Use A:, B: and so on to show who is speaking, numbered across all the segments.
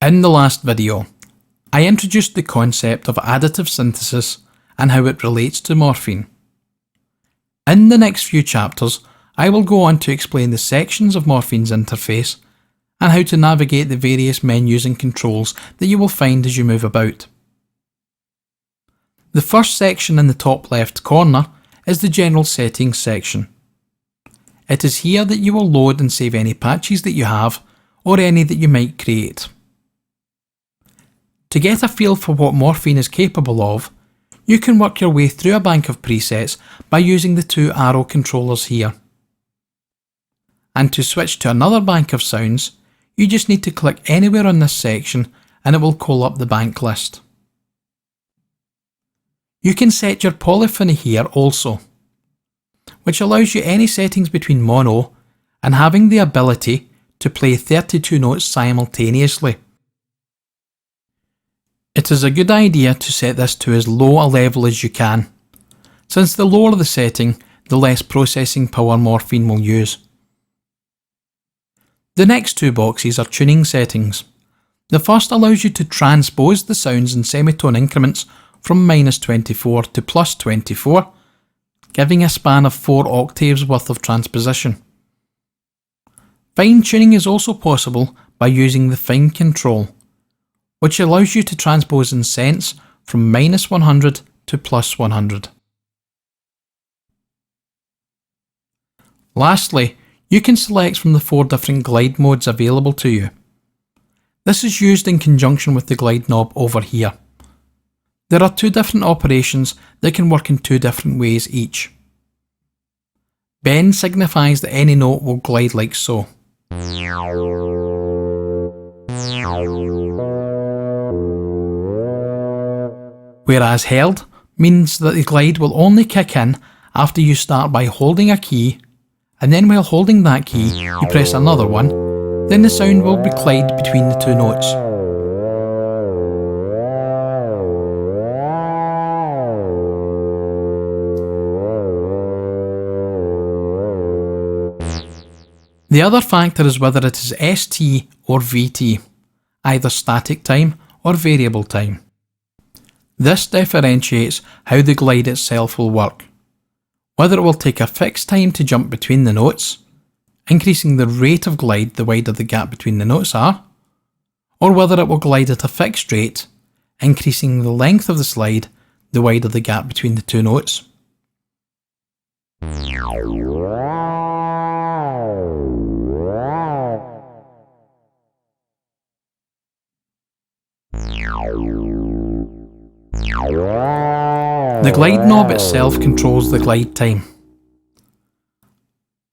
A: In the last video, I introduced the concept of additive synthesis and how it relates to morphine. In the next few chapters, I will go on to explain the sections of morphine's interface and how to navigate the various menus and controls that you will find as you move about. The first section in the top left corner is the General Settings section. It is here that you will load and save any patches that you have or any that you might create. To get a feel for what Morphine is capable of, you can work your way through a bank of presets by using the two arrow controllers here. And to switch to another bank of sounds, you just need to click anywhere on this section and it will call up the bank list. You can set your polyphony here also, which allows you any settings between mono and having the ability to play 32 notes simultaneously. It is a good idea to set this to as low a level as you can, since the lower the setting, the less processing power Morphine will use. The next two boxes are tuning settings. The first allows you to transpose the sounds in semitone increments from -24 to +24, giving a span of 4 octaves worth of transposition. Fine tuning is also possible by using the fine control, which allows you to transpose in cents from -100 to +100. Lastly, you can select from the 4 different glide modes available to you. This is used in conjunction with the glide knob over here. There are 2 different operations that can work in 2 different ways each. Bend signifies that any note will glide like so. Whereas held means that the glide will only kick in after you start by holding a key, and then while holding that key you press another one, then the sound will be glide between the 2 notes. The other factor is whether it is ST or VT, either static time or variable time. This differentiates how the glide itself will work, whether it will take a fixed time to jump between the notes, increasing the rate of glide the wider the gap between the notes are, or whether it will glide at a fixed rate, increasing the length of the slide the wider the gap between the 2 notes. The glide knob itself controls the glide time.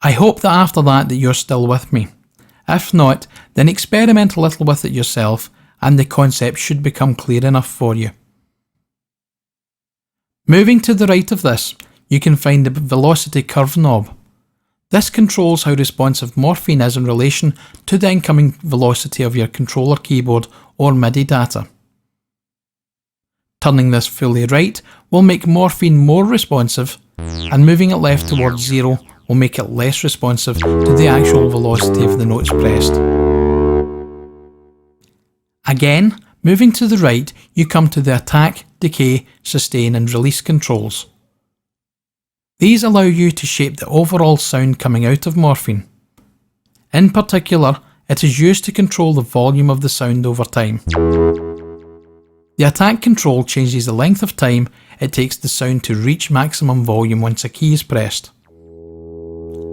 A: I hope that after that you're still with me. If not, then experiment a little with it yourself and the concept should become clear enough for you. Moving to the right of this, you can find the velocity curve knob. This controls how responsive Morphine is in relation to the incoming velocity of your controller keyboard or MIDI data. Turning this fully right will make Morphine more responsive, and moving it left towards 0 will make it less responsive to the actual velocity of the notes pressed. Again, moving to the right, you come to the attack, decay, sustain and release controls. These allow you to shape the overall sound coming out of Morphine. In particular, it is used to control the volume of the sound over time. The attack control changes the length of time it takes the sound to reach maximum volume once a key is pressed.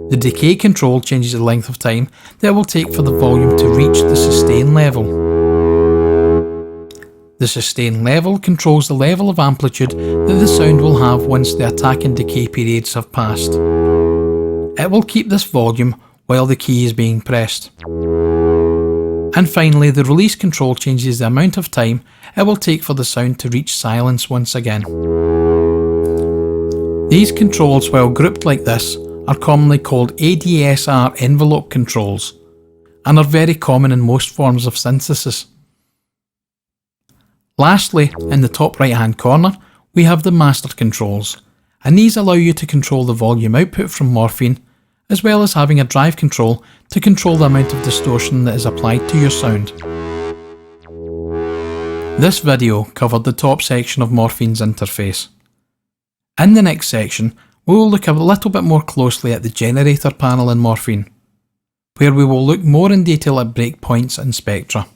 A: The decay control changes the length of time that it will take for the volume to reach the sustain level. The sustain level controls the level of amplitude that the sound will have once the attack and decay periods have passed. It will keep this volume while the key is being pressed. And finally, the release control changes the amount of time it will take for the sound to reach silence once again. These controls, while grouped like this, are commonly called ADSR envelope controls, and are very common in most forms of synthesis. Lastly, in the top right hand corner, we have the master controls, and these allow you to control the volume output from Morphine, as well as having a drive control to control the amount of distortion that is applied to your sound. This video covered the top section of Morphine's interface. In the next section, we will look a little bit more closely at the generator panel in Morphine, where we will look more in detail at breakpoints and spectra.